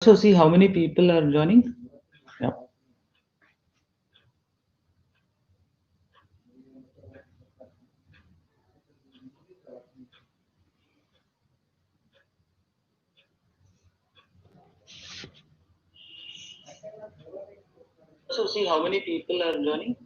Also see how many people are joining. Yeah. Also see how many people are joining.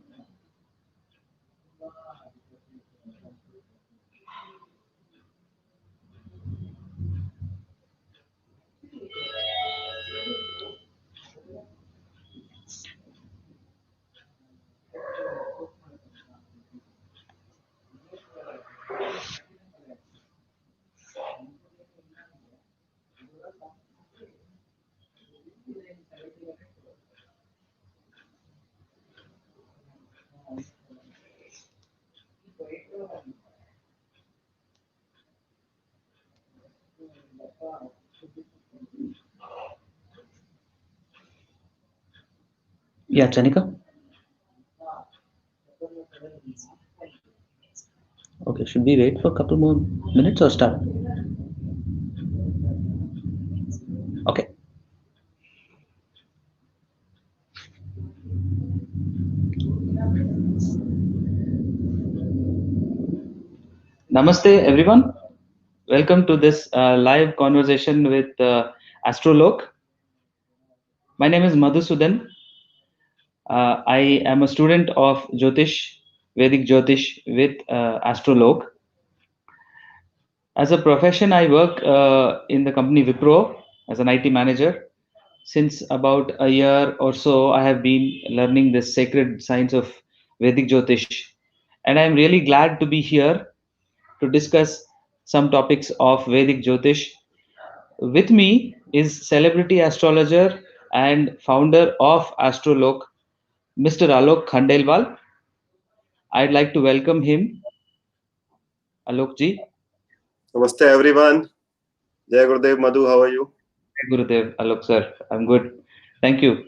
Yeah, Chanika. Okay, should we wait for a couple more minutes or start? Okay. Namaste, everyone. Welcome to this live conversation with Astrolok. My name is Madhusudan. I am a student of Jyotish, Vedic Jyotish with Astrolok. As a profession, I work in the company Wipro as an IT manager. Since about a year or so, I have been learning this sacred science of Vedic Jyotish. And I'm really glad to be here to discuss some topics of Vedic Jyotish. With me is celebrity astrologer and founder of Astrolok, Mr. Alok Khandelwal. I'd like to welcome him. Alok ji. Namaste everyone. Jai Gurudev. Madhu, how are you? Gurudev, Alok sir, I'm good. Thank you.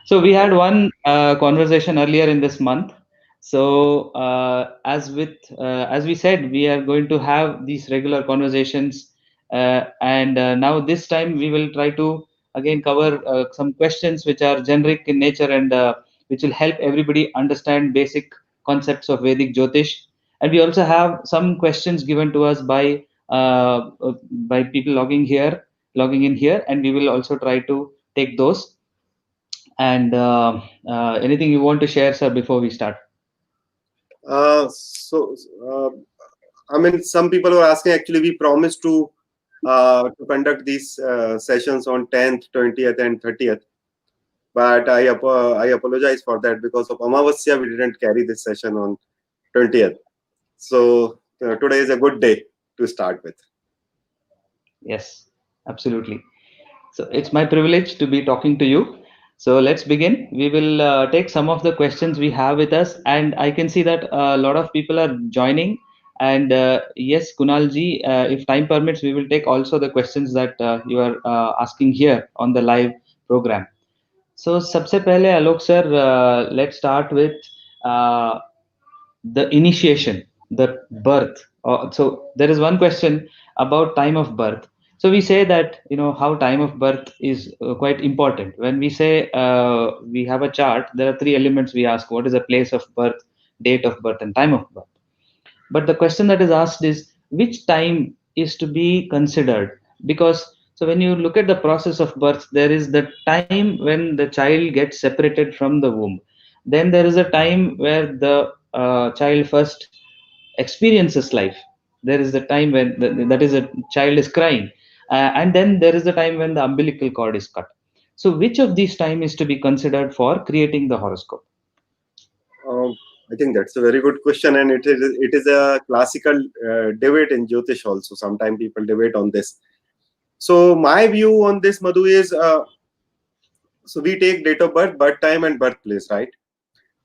So we had one conversation earlier in this month. So as we said, we are going to have these regular conversations, and now this time we will try to again cover some questions which are generic in nature and which will help everybody understand basic concepts of Vedic Jyotish. And we also have some questions given to us by people logging in here, and we will also try to take those. And anything you want to share, sir, before we start? So, I mean, some people were asking. Actually, we promised to conduct these sessions on 10th, 20th, and 30th. But I apologize for that because of Amavasya, we didn't carry this session on 20th. So today is a good day to start with. Yes, absolutely. So it's my privilege to be talking to you. So let's begin. We will take some of the questions we have with us, and I can see that a lot of people are joining. And yes, Kunalji, if time permits, we will take also the questions that you are asking here on the live program. So सबसे पहले Alok sir, let's start with uh, the initiation, the birth. So there is one question about time of birth. So we say that how time of birth is quite important. When we say we have a chart, there are three elements we ask: what is the place of birth, date of birth, and time of birth. But the question that is asked is which time is to be considered, because so when you look at the process of birth, there is the time when the child gets separated from the womb. Then there is a time where the child first experiences life. There is the time when that is a child is crying, and then there is the time when the umbilical cord is cut. So which of these time is to be considered for creating the horoscope? I think that's a very good question, and it is a classical debate in Jyotish also. Sometimes people debate on this. So my view on this, Madhu, is so we take date of birth, birth time, and birthplace, right?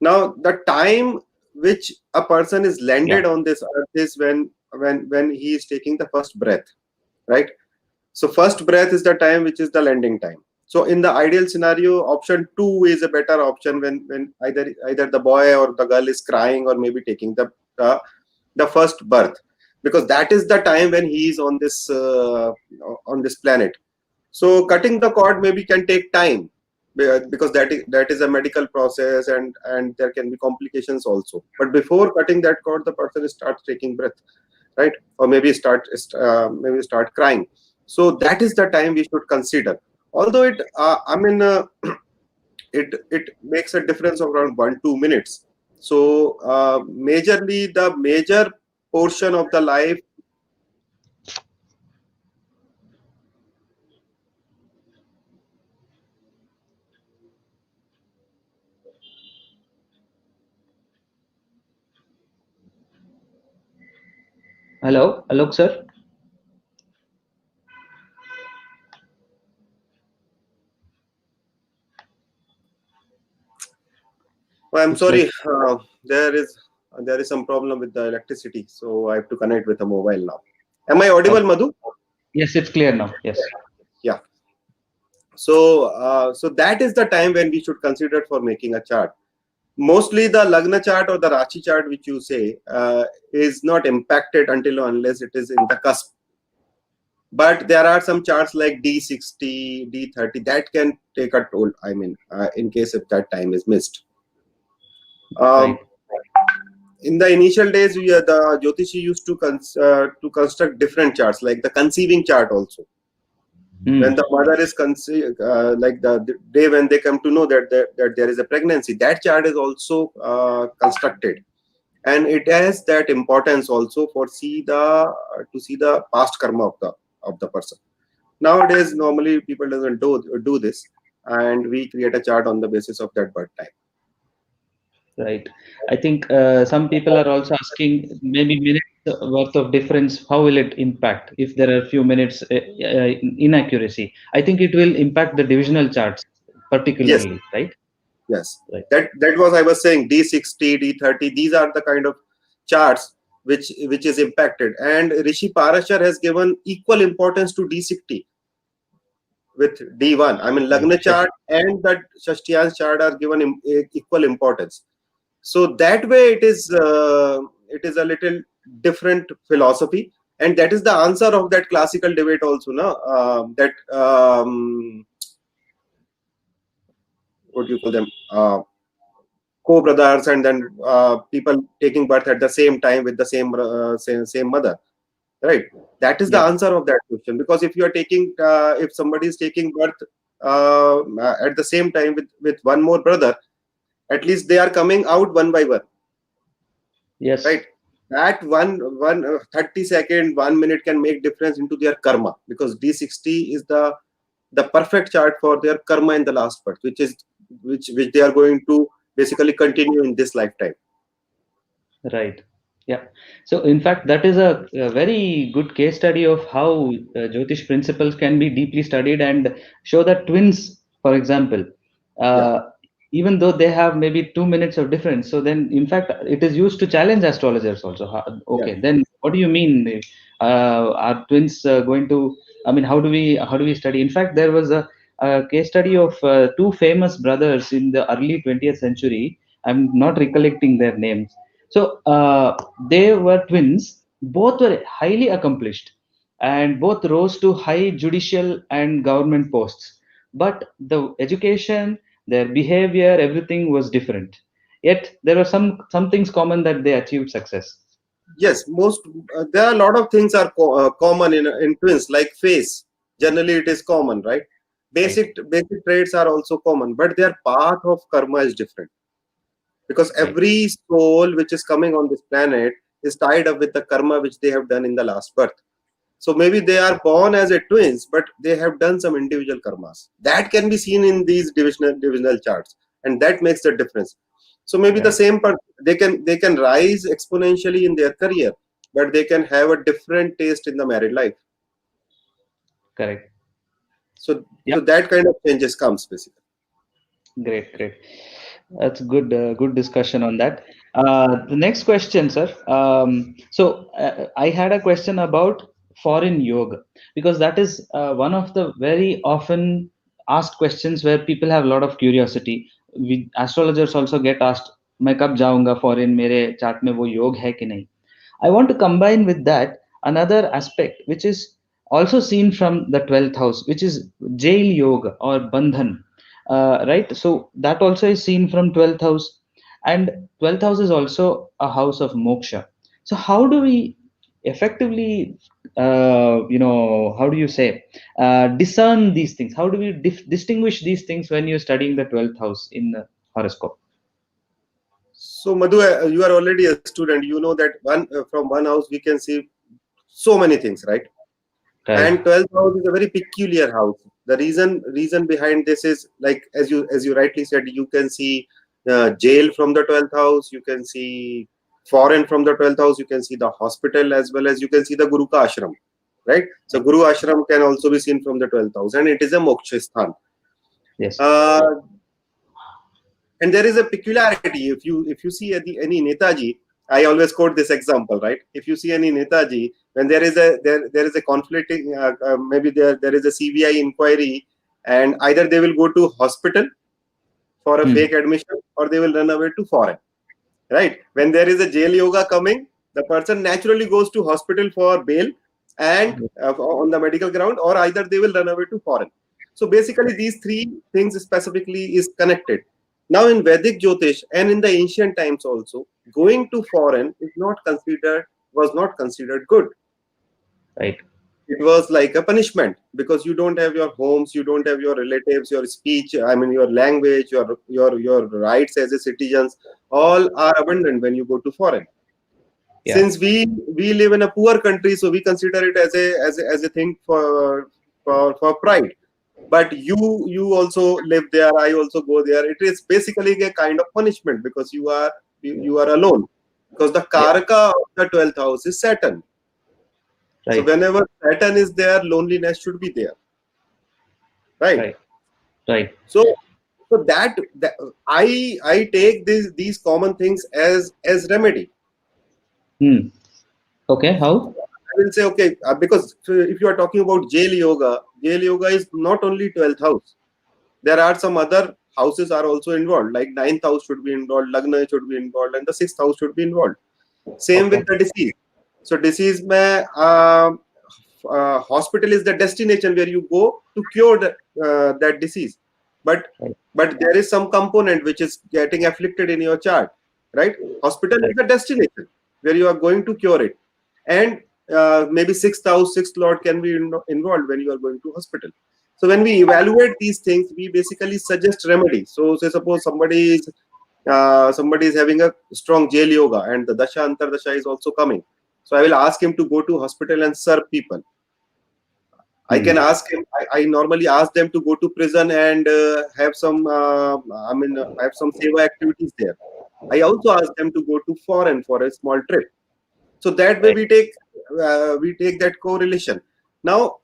Now, the time which a person is landed on this earth is when he is taking the first breath, right? So first breath is the time which is the landing time. So in the ideal scenario, option 2 is a better option when either the boy or the girl is crying or maybe taking the first birth, because that is the time when he is on this planet. So cutting the cord maybe can take time, because that is a medical process, and there can be complications also. But before cutting that cord, the person starts taking breath, right? Or maybe start crying. So that is the time we should consider. Although it makes a difference of around 1-2 minutes. So majorly the major portion of the life. Hello, Alok sir. I'm It's sorry, like, there is some problem with the electricity, so I have to connect with a mobile now. Am I audible, okay. Madhu? Yes, it's clear now. Yes. Yeah. So that is the time when we should consider for making a chart. Mostly the Lagna chart or the Rashi chart, which you say, is not impacted until or unless it is in the cusp. But there are some charts like D60, D30 that can take a toll. I mean, in case if that time is missed. Right. In the initial days, the Jyotishi used to construct different charts, like the conceiving chart also. When the mother is conceived, like the day when they come to know that there is a pregnancy, that chart is also constructed, and it has that importance also for to see the past karma of the person. Nowadays, normally people doesn't do this, and we create a chart on the basis of that birth time. Right. I think some people are also asking maybe minutes worth of difference. How will it impact if there are few minutes inaccuracy? I think it will impact the divisional charts Yes, particularly, right? yes. Right. That was I was saying. D60, D30. These are the kind of charts which is impacted, and Rishi Parashar has given equal importance to D60 with D1. I mean, Right. Lagna chart and that Shashtiyan chart are given equal importance. So that way it is a little different philosophy, and that is the answer of that classical debate also. No, that what do you call them? Co-brothers, and then people taking birth at the same time with the same mother, right? That is the Yeah. answer of that question, because if you are taking if somebody is taking birth at the same time with one more brother, at least they are coming out one by one, Yes. right? That 30 second 1 minute can make difference into their karma, because D60 is the perfect chart for their karma in the last birth, which they are going to basically continue in this lifetime. Right. Yeah. So, in fact, that is a very good case study of how Jyotish principles can be deeply studied and show that twins, for example, Yeah. uh, even though they have maybe 2 minutes of difference, so then, in fact, it is used to challenge astrologers also. Yeah. Okay, then what do you mean? Are twins going to? I mean, how do we study? In fact, there was a case study of two famous brothers in the early 20th century. I'm not recollecting their names, so they were twins. Both were highly accomplished, and both rose to high judicial and government posts. But the education, their behavior, everything was different. Yet there were some things common that they achieved success. Yes, most there are a lot of things are common in twins, like face. Generally, it is common, right? Right, Basic traits are also common, but their path of karma is different, because right, every soul which is coming on this planet is tied up with the karma which they have done in the last birth. So maybe they are born as a twins, but they have done some individual karmas that can be seen in these divisional charts, and that makes the difference. So maybe the right, same they can rise exponentially in their career, but they can have a different taste in the married life. correct. So Yeah. that kind of changes comes basically. Great, great. That's good. Good discussion on that. The next question, sir. I had a question about foreign yoga, because that is one of the very often asked questions where people have a lot of curiosity. We astrologers also get asked, "मैं कब जाऊंगा foreign? मेरे chart में वो योग है कि नहीं?" I want to combine with that another aspect, which is also seen from the 12th house, which is jail yoga or bandhan, right? So that also is seen from 12th house, and 12th house is also a house of moksha. So how do we effectively, how do you say, discern these things? How do we distinguish these things when you're studying the 12th house in the horoscope? So Madhu, you are already a student. You know that from one house we can see so many things, right? Right. And 12th house is a very peculiar house. The reason behind this is, like, as you rightly said, you can see jail from the 12th house, you can see foreign from the 12th house, you can see the hospital, as well as you can see the Guru ka ashram, right? So Guru ashram can also be seen from the 12th house, and it is a moksha sthan. Yes. And there is a peculiarity. If you see any Netaji, I always quote this example, right? If you see any Netaji, when there is a conflicting, maybe there is a CBI inquiry, and either they will go to hospital for a fake admission, or they will run away to foreign, right? When there is a jail yoga coming, the person naturally goes to hospital for bail and on the medical ground, or either they will run away to foreign. So basically these three things specifically is connected. Now in Vedic Jyotish and in the ancient times also, going to foreign was not considered good. Right. It was like a punishment, because you don't have your homes, you don't have your relatives, your speech, I mean your language, your rights as a citizens, all are abandoned when you go to foreign. Yeah. Since we live in a poor country, so we consider it as a thing for pride. But you also live there, I also go there. It is basically a kind of punishment, because you are alone, because the Yeah. karaka of the 12th house is Saturn. So Right. whenever Saturn is there, loneliness should be there, right? Right. Right. So that I take these common things as remedy. Okay. How? I will say, okay, because if you are talking about jail yoga is not only 12th house. There are some other houses are also involved, like 9th house should be involved, Lagna should be involved, and the 6th house should be involved. Same Okay. with the disease. So disease mein, hospital is the destination where you go to cure that disease. But Right. but there is some component which is getting afflicted in your chart, right? Hospital is Right. the destination where you are going to cure it. And maybe 6th house, 6th lord can be involved when you are going to hospital. So when we evaluate these things, we basically suggest remedies. So say suppose somebody is having a strong jail yoga, and the dasha antardasha is also coming. So I will ask him to go to hospital and serve people. I can ask him. I normally ask them to go to prison and have some. Have some seva activities there. I also ask them to go to foreign for a small trip. So that way Right. we take that correlation. Now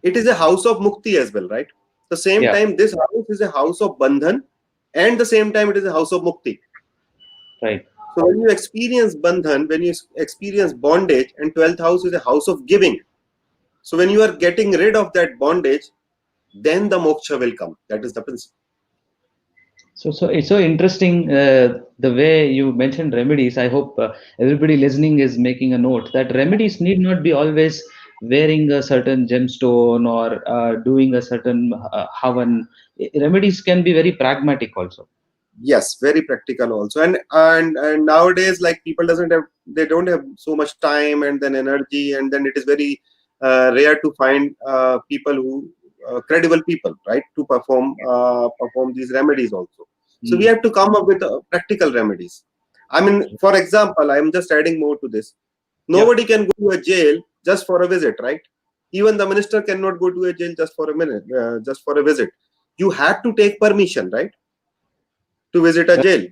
it is a house of mukti as well, right? The same Yeah. time, this house is a house of bandhan, and the same time it is a house of mukti. Right. So when you experience bandhan, when you experience bondage, and 12th house is a house of giving. So when you are getting rid of that bondage, then the moksha will come. That is the principle. So it's so interesting, the way you mentioned remedies. I hope everybody listening is making a note that remedies need not be always wearing a certain gemstone or doing a certain havan. Remedies can be very pragmatic also. Yes, very practical also. And nowadays, like, people they don't have so much time and then energy, and then it is very rare to find people who credible people, right, to perform these remedies also. So we have to come up with practical remedies. I mean, for example, I am just adding more to this. Yeah. Nobody can go to a jail just for a visit, right? Even the minister cannot go to a jail just for a minute, just for a visit. You have to take permission, right, to visit a Right. jail.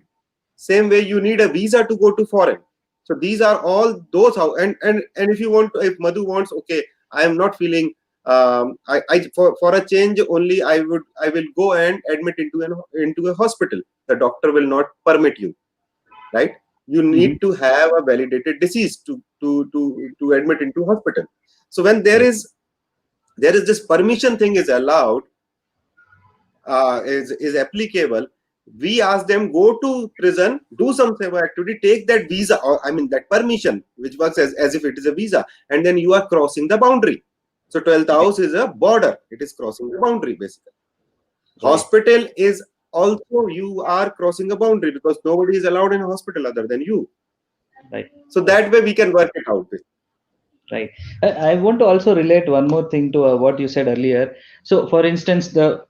Same way, you need a visa to go to foreign. So these are all those how. And if you want, if Madhu wants, okay, I am not feeling. I for a change only, I will go and admit into a hospital. The doctor will not permit you, right? You Mhm. need to have a validated disease to admit into hospital. So when Right. there is this permission thing is allowed, is applicable, we ask them, go to prison, do some seva activity, take that visa, or I mean that permission, which works as if it is a visa, and then you are crossing the boundary. So 12th house is a border. It is crossing the boundary basically. Right. Hospital is also, you are crossing a boundary because nobody is allowed in a hospital other than you. Right. So that way we can work it out. Right. I want to also relate one more thing to what you said earlier. So, for instance, the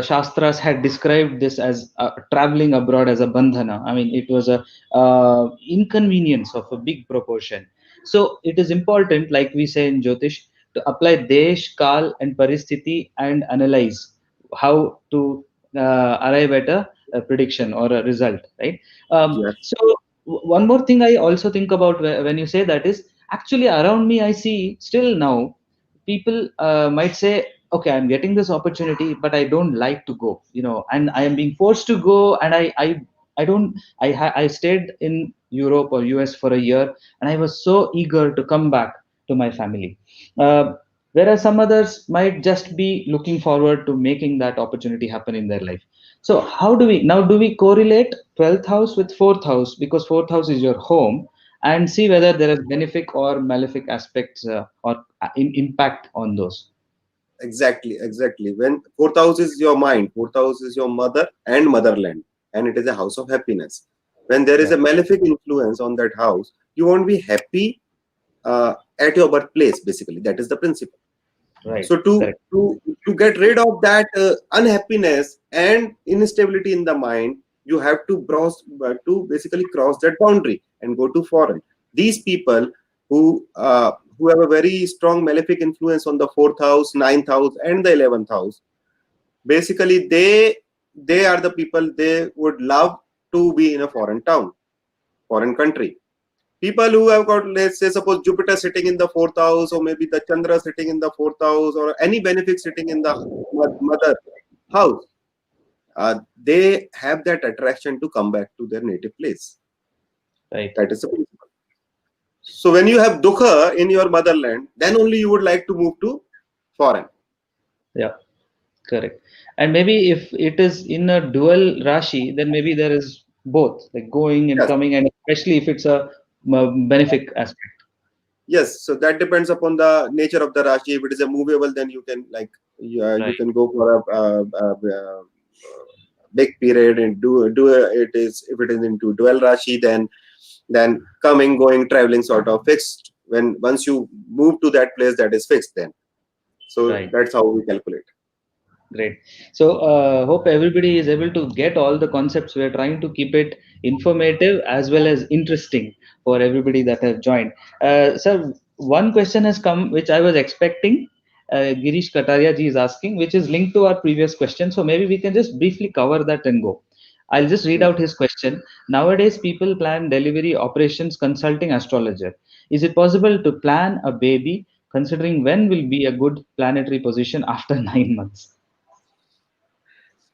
Shastras had described this as traveling abroad as a bandhana. I mean, it was a inconvenience of a big proportion. So, it is important, like we say in Jyotish, to apply Desh, Kal, and Paristhiti and analyze how to arrive at a prediction or a result. Right. Yes. So, one more thing I also think about when you say that is, actually around me I see still now people might say, okay, I'm getting this opportunity but I don't like to go, and I am being forced to go, and I don't I stayed in Europe or US for a year, and I was so eager to come back to my family, whereas some others might just be looking forward to making that opportunity happen in their life. So how do we correlate 12th house with 4th house, because 4th house is your home, and see whether there is benefic or malefic aspects or impact on those. Exactly. When 4th house is your mind, 4th house is your mother and motherland, and it is a house of happiness. When there is Yeah. a malefic influence on that house, you won't be happy at your birthplace. Basically, that is the principle. Right. So Correct. to get rid of that unhappiness and instability in the mind, you have to basically cross that boundary and go to foreign. These people who have a very strong malefic influence on the 4th house, 9th house, and the 11th house, basically they are the people, they would love to be in a foreign town, foreign country. People who have got, let's say, suppose Jupiter sitting in the 4th house, or maybe the Chandra sitting in the 4th house, or any benefic sitting in the mother house, they have that attraction to come back to their native place. Right. That is the principle. So when you have dukha in your motherland, then only you would like to move to foreign. Yeah. Correct. And maybe if it is in a dual Rashi, then maybe there is both, like going and Yes. coming, and especially if it's a benefic aspect. Yes, so that depends upon the nature of the Rashi. If it is a movable, then you can you Right. can go for a big period and it is, if it is into dual Rashi, then coming, going, traveling sort of fixed. When once you move to that place, that is fixed then. So Right. that's how we calculate. Great. So, hope everybody is able to get all the concepts. We're trying to keep it informative as well as interesting for everybody that have joined. Sir, one question has come which I was expecting. Girish Kataria ji is asking, which is linked to our previous question. So maybe we can just briefly cover that and go. I'll just read out his question. Nowadays, people plan delivery operations consulting astrologer. Is it possible to plan a baby considering when will be a good planetary position after 9 months?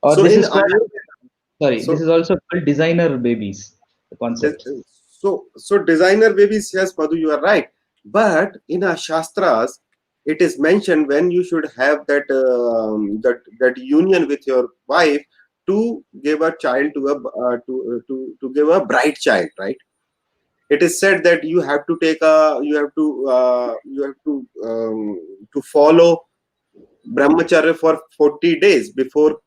Or So this in is called, Ayurveda, sorry, this so is also called designer babies, the this- concept. so designer babies, yes, Madhu, you are right. But in our shastras, it is mentioned when you should have that union with your wife to give a child to a to give a bright child, right? It is said that you have to take a to follow brahmacharya for 40 days before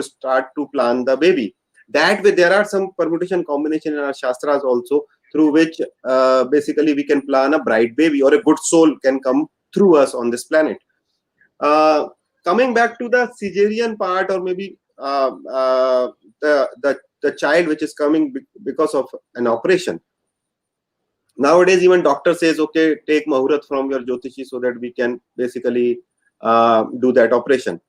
start to plan the baby. That way there are some permutation combination in our shastras also, through which basically we can plan a bright baby, or a good soul can come through us on this planet. Coming back to the Caesarean part, or maybe the child which is coming because of an operation. Nowadays even doctor says, okay, take mahurat from your jyotishi so that we can basically do that operation.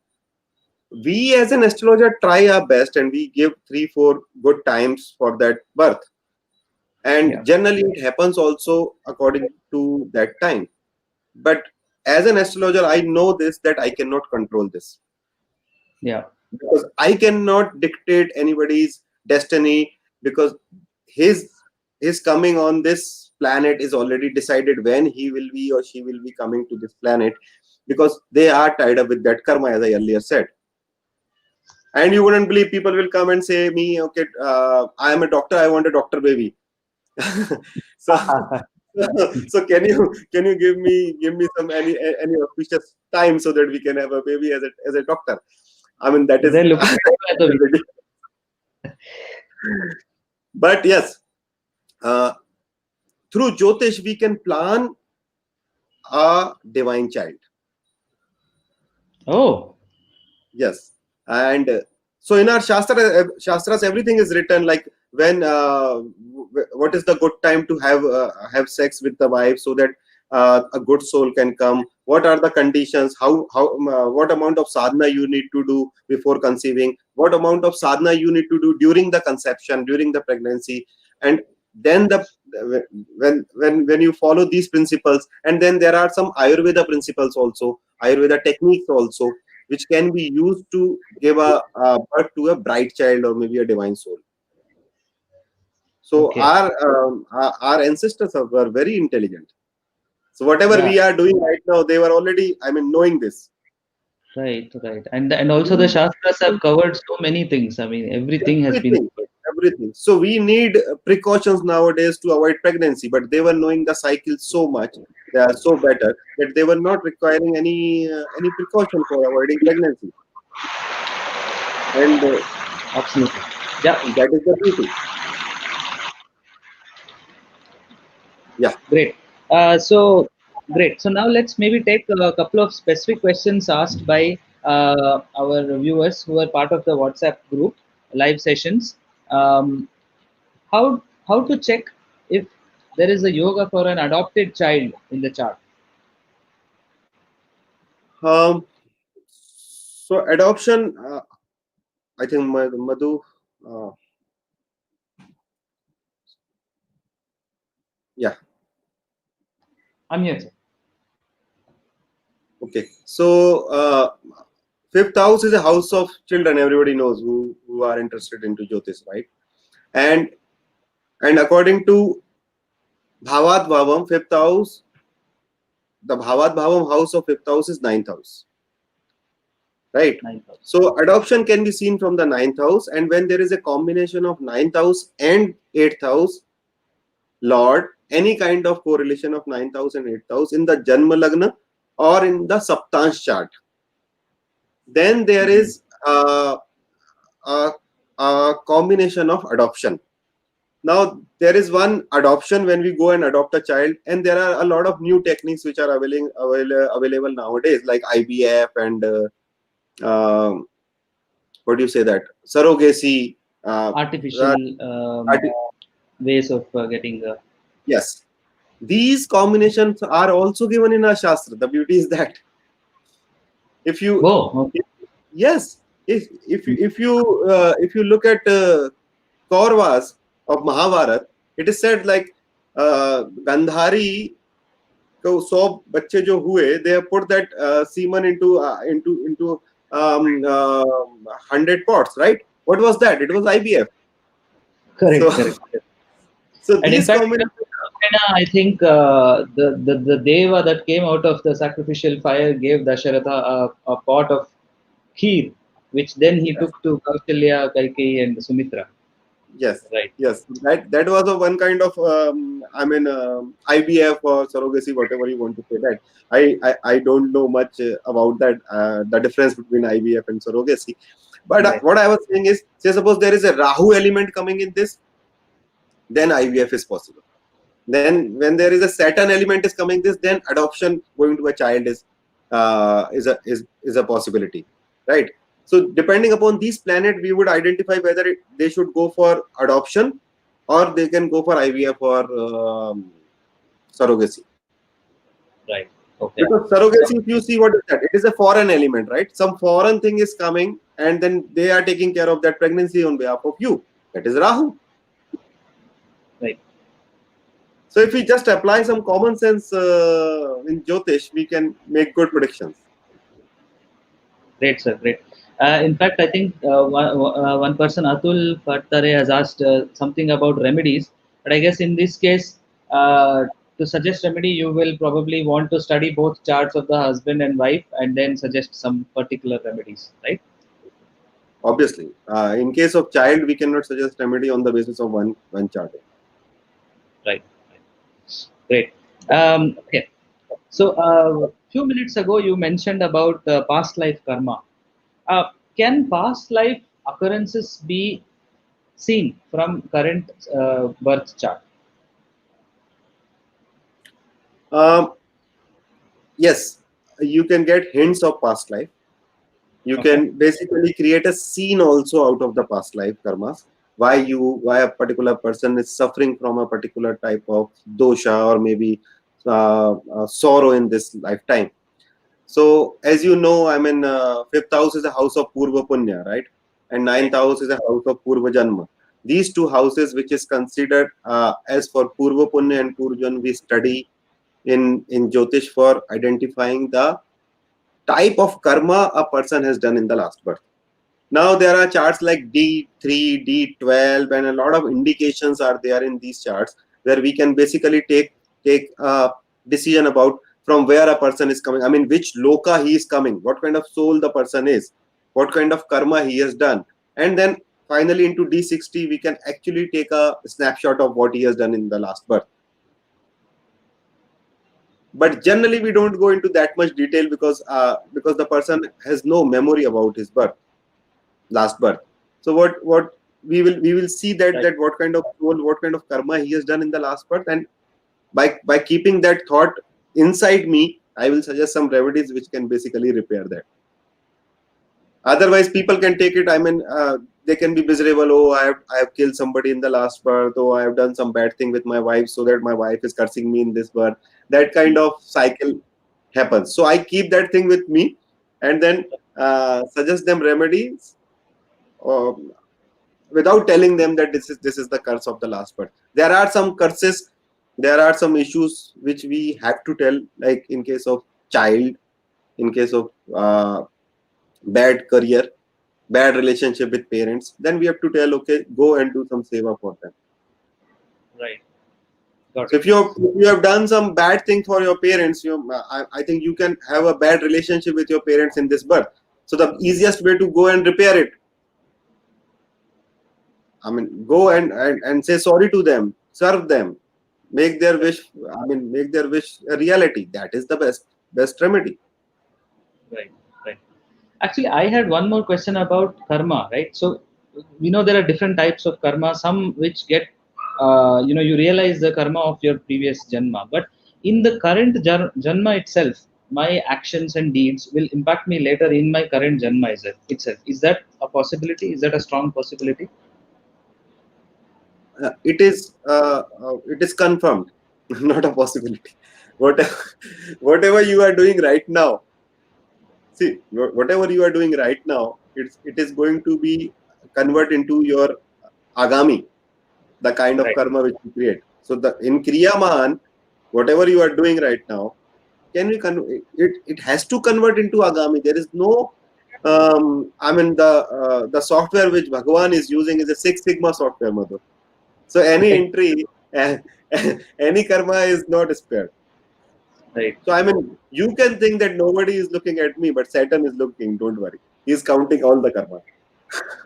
We as an astrologer try our best, and we give 3-4 good times for that birth, and Yeah. generally it happens also according to that time. But as an astrologer, I know this, that I cannot control this, Yeah. because I cannot dictate anybody's destiny, because his coming on this planet is already decided, when he will be or she will be coming to this planet, because they are tied up with that karma, as I earlier said. And you wouldn't believe, people will come and say me, okay, I am a doctor, I want a doctor baby. so so can you give me some any auspicious time so that we can have a baby as a doctor? I mean, that is They're looking at the but yes, uh, through Jyotish we can plan a divine child. Oh, Yes, and so in our shastras, everything is written, like when what is the good time to have sex with the wife so that a good soul can come. What are the conditions? How what amount of sadhana you need to do before conceiving? What amount of sadhana you need to do during the conception, during the pregnancy, and then when you follow these principles, and then there are some Ayurveda principles also, Ayurveda techniques also, which can be used to give a birth to a bright child or maybe a divine soul. So okay. our ancestors were very intelligent. So whatever Yeah, we are doing right now, they were already, I mean, knowing this. right, right. And also the Shastras have covered so many things. I mean, everything has been Everything, covered. everything. So we need precautions nowadays to avoid pregnancy, but they were knowing the cycle so much, they are so better that they were not requiring any precaution for avoiding pregnancy, and Absolutely. Yeah, that is the beauty. Yeah. great. So great. So now let's maybe take a couple of specific questions asked by our viewers who are part of the WhatsApp group live sessions. Um, how to check if there is a yoga for an adopted child in the chart? Um, so adoption, I think Madhu, uh, yeah, I'm here, sir. okay. So fifth house is a house of children. Everybody knows who are interested into Jyotish, right? And according to Bhavat Bhavam, fifth house, the Bhavat Bhavam house of fifth house is ninth house, right? 9,000. So adoption can be seen from the ninth house, and when there is a combination of ninth house and eighth house, Lord, any kind of correlation of ninth house and eighth house in the Janma Lagna or in the Saptansh chart, then there is a, a combination of adoption. Now, there is one adoption when we go and adopt a child, and there are a lot of new techniques which are available nowadays, like IVF and what do you say that? Surrogacy. Artificial Arti- ways of getting yes. These combinations are also given in our Shastra. The beauty is that if you, oh, yes, if you look at Kauravas of Mahabharat, it is said like Gandhari को 100 बच्चे जो हुए, they have put that semen into 100 pots, right? What was that? It was IVF. So correct, correct, correct. so And in these fact, combinations, I think the deva that came out of the sacrificial fire gave Dasharatha a pot of kheer, which then he took to Kausalya, Kaikeyi, and Sumitra. yes, Right. yes, that was a one kind of I mean IVF or surrogacy, whatever you want to say. That I don't know much about that, the difference between IVF and surrogacy. But Right. what I was saying is, say suppose there is a Rahu element coming in this, then IVF is possible. Then when there is a Saturn element is coming this, then adoption going to a child is a possibility, right? So depending upon these planets, we would identify whether they should go for adoption or they can go for IVF or surrogacy. Right. Okay. Because surrogacy, if you see what is that, it is a foreign element, right? Some foreign thing is coming, and then they are taking care of that pregnancy on behalf of you. That is Rahu. Right. So if we just apply some common sense in Jyotish, we can make good predictions. Great, sir. Great. In fact, I think one person, Atul Pattare, has asked something about remedies. But I guess in this case, to suggest remedy, you will probably want to study both charts of the husband and wife and then suggest some particular remedies, right? Obviously, in case of child, we cannot suggest remedy on the basis of one chart. Right. Great. Okay. So, few minutes ago, you mentioned about past life karma. Can past life occurrences be seen from current birth chart? Um, yes, you can get hints of past life. You Okay. can basically create a scene also out of the past life karmas. Why a particular person is suffering from a particular type of dosha or maybe sorrow in this lifetime. So, as you know, I mean, fifth house is a house of Purva Punya, right? And ninth Right. house is a house of Purva Janma. These two houses, which is considered as for Purva Punya and Purva Janma, we study in Jyotish for identifying the type of karma a person has done in the last birth. Now there are charts like D3, D12, and a lot of indications are there in these charts where we can basically take a decision about from where a person is coming. I mean, which loka he is coming, what kind of soul the person is, what kind of karma he has done, and then finally into D60 we can actually take a snapshot of what he has done in the last birth. But generally we don't go into that much detail because the person has no memory about his last birth. So what we will see Right. that what kind of soul, what kind of karma he has done in the last birth, and by keeping that thought inside me, I will suggest some remedies which can basically repair that. Otherwise, people can take it. I mean, they can be miserable. Oh, I have killed somebody in the last birth. Oh, I have done some bad thing with my wife, so that my wife is cursing me in this birth. That kind of cycle happens. So I keep that thing with me, and then suggest them remedies. Uh, Without telling them that this is the curse of the last birth. There are some curses, there are some issues which we have to tell, like in case of child, in case of bad career, bad relationship with parents, then we have to tell, okay, go and do some seva for them. Right. Got So it. if you have done some bad thing for your parents, I think you can have a bad relationship with your parents in this birth. So the easiest way to go and repair it, I mean, go and say sorry to them, serve them, make their wish. I mean, make their wish a reality. That is the best remedy. Right. Right. Actually, I had one more question about karma, right? So, we know there are different types of karma, some which get, you realize the karma of your previous janma. But in the current janma itself, my actions and deeds will impact me later in my current janma itself. Is that a possibility? Is that a strong possibility? It is confirmed, not a possibility. Whatever whatever you are doing right now, see, whatever you are doing right now, it is going to be convert into your agami, the kind of Right. karma which you create. So the in Kriyaman, whatever you are doing right now, can we it has to convert into agami. There is no I mean the software which Bhagavan is using is a Six Sigma software, Madhu. So any Right. entry, any karma is not spared. Right. So I mean, you can think that nobody is looking at me, but Saturn is looking. Don't worry, he's counting all the karma.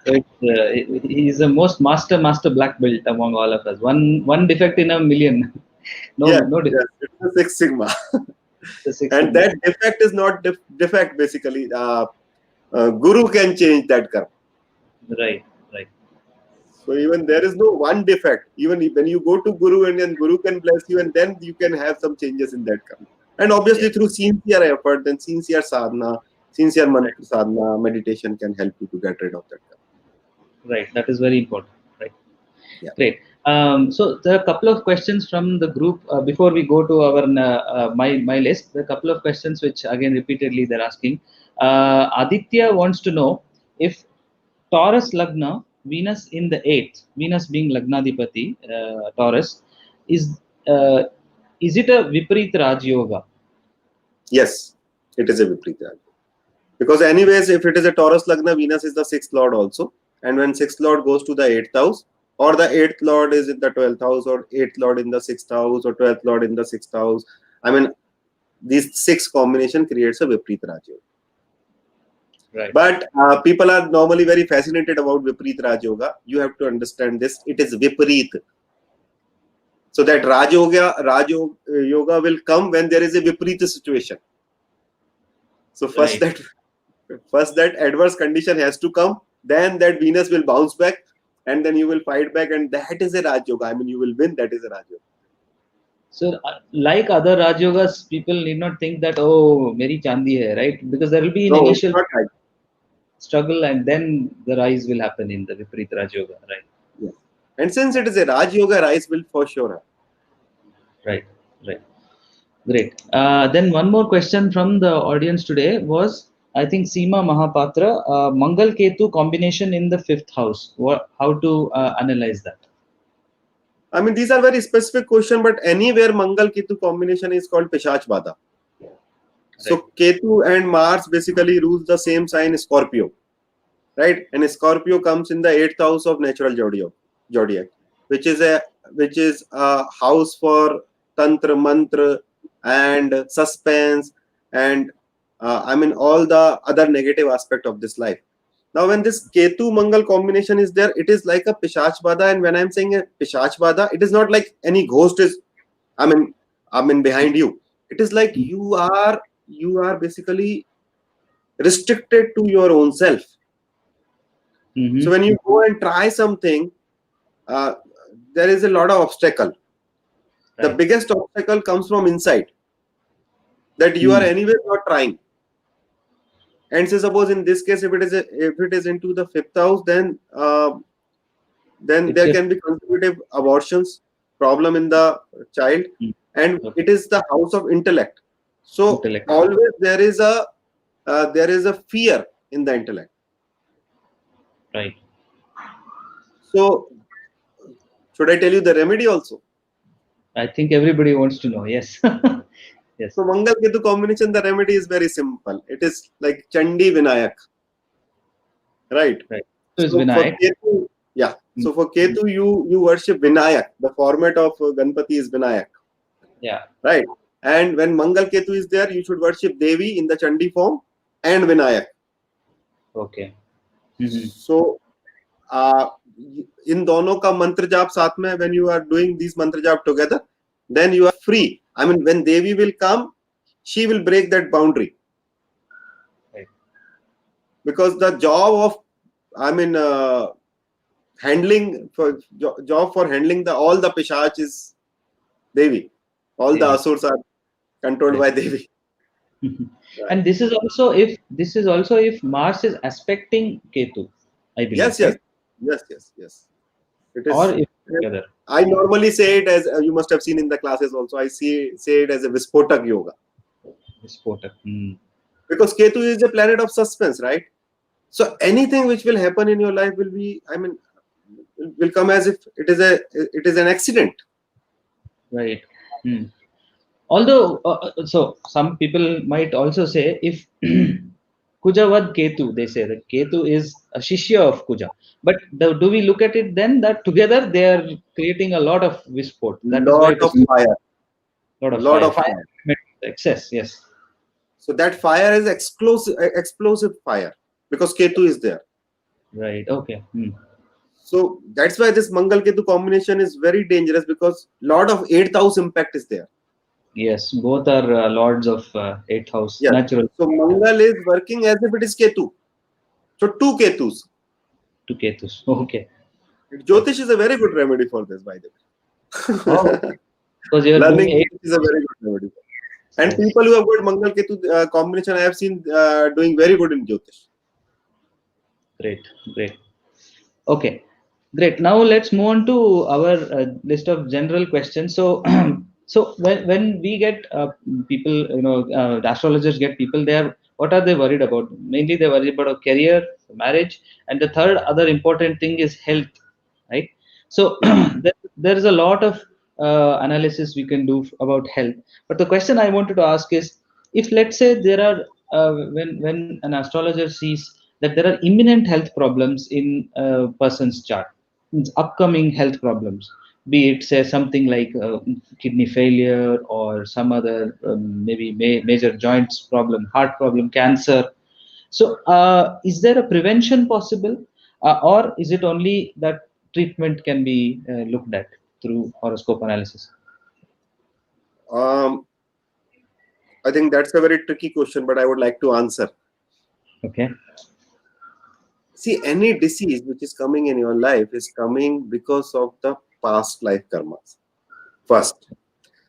So he is the most master black belt among all of us. One defect in a million. No, Yes, no yes, defect. it's a Six Sigma, The Six and Sigma. that defect is not defect basically. Guru can change that karma. Right. Right. So even there is no one defect. Even when you go to Guru and then Guru can bless you, and then you can have some changes in that karma. And obviously Yes. through sincere effort, then sincere sadhana, sincere Right. mantra sadhana, meditation can help you to get rid of that karma. Right. That is very important. Right. Yeah. Great. So there are a couple of questions from the group before we go to our my list. There are a couple of questions which again repeatedly they're asking. Aditya wants to know if Taurus Lagna, Venus in the eighth, Venus being Lagnadipati, Taurus, is uh, is it a Viparit Raj Yoga? Yes, it is a Viprita. Because anyways, if it is a Taurus Lagna, Venus is the sixth lord also. And when sixth lord goes to the eighth house, or the eighth lord is in the 12th house, or eighth lord in the sixth house, or 12th lord in the sixth house, I mean, these six combination creates a Viprita Raj Yoga. Right. But people are normally very fascinated about Viparit Raj Yoga. You have to understand this. It is Viparit. So that Yoga will come when there is a Viparita situation. So first that adverse condition has to come, then that Venus will bounce back, and then you will fight back, and that is a Raj Yoga. I mean, you will win. That is a Raj Yoga. So, like other Raj Yogas, people need not think that, oh, Meri Chandi hai, right? Because there will be an No, it's initial not right. struggle, and then the rise will happen in the Viparit Raj Yoga, right? Yes. And since it is a Raj Yoga, rise will for sure happen. Right, right. Great. Then one more question from the audience today was, I think Seema Mahapatra, Mangal Ketu combination in the 5th house. How to analyze that? I mean, these are very specific questions, but anywhere Mangal Ketu combination is called Pishach Bada. So Ketu and Mars basically rules the same sign, Scorpio, right? And Scorpio comes in the 8th house of natural zodiac, which is a house for tantra, mantra, and suspense, and I mean all the other negative aspect of this life. Now, when this Ketu Mangal combination is there, it is like a Pishach Bada. And when I'm saying a Pishach Bada, it is not like any ghost is, I mean behind you. It is like you are basically restricted to your own self. Mm-hmm. So when you go and try something, there is a lot of obstacle. Right. The biggest obstacle comes from inside, that you are anyway not trying. And so suppose in this case, if it is into the 5th house, then there can be consecutive abortions, problem in the child, and it is the house of intellect. So always there is a fear in the intellect. Right. So should I tell you the remedy also? I think everybody wants to know. Yes. Yes. So Mangal Ketu combination, the remedy is very simple. It is like Chandi Vinayak. Right. Right. So for Ketu, yeah. So for Ketu, you worship Vinayak. The format of Ganpati is Vinayak. Yeah. Right. And when Mangal Ketu is there, you should worship Devi in the Chandi form and Vinayak. Okay. So in dono ka mantra jap saath mein, when you are doing these mantra jap together, then you are free. I mean, when Devi will come, she will break that boundary. Right. Because the job of, handling job for handling all the Pishach is Devi. All the Asurs are controlled by Devi. And this is also if Mars is aspecting Ketu, I believe. Yes. It is. Or if together. I normally say it as, you must have seen in the classes also, I say it as a Vispotak yoga. Vispotak. Because Ketu is a planet of suspense, right? So anything which will happen in your life will come as if it is an accident. Right. Although, so some people might also say, if Kujavad Ketu, they say that Ketu is a Shishya of Kuja. But do we look at it then that together they are creating a lot of Vispot? Lot of fire. Lot of fire. Excess, yes. So that fire is explosive fire because Ketu is there. Right, okay. So that's why this Mangal Ketu combination is very dangerous, because lot of 8th house impact is there. Yes, both are lords of 8th house. Yes. Natural. So Mangal is working as if it is Ketu. So 2 Ketus. 2 Ketus. Okay. Jyotish is a very good remedy for this, by the way. Because you are learning doing is a very good remedy. And people who have got Mangal Ketu combination, I have seen doing very good in Jyotish. Great. Okay, great. Now let's move on to our list of general questions. So, so when we get people, the astrologers get people there, what are they worried about? Mainly they're worried about a career, marriage, and the third other important thing is health, right? So there is a lot of analysis we can do about health. But the question I wanted to ask is, if let's say there are when an astrologer sees that there are imminent health problems in a person's chart, means upcoming health problems, be it say something like kidney failure or some other maybe major joints problem, heart problem, cancer. So, is there a prevention possible, or is it only that treatment can be looked at through horoscope analysis? Um, I think that's a very tricky question, but I would like to answer. Okay. See, any disease which is coming in your life is coming because of the past life karmas. First,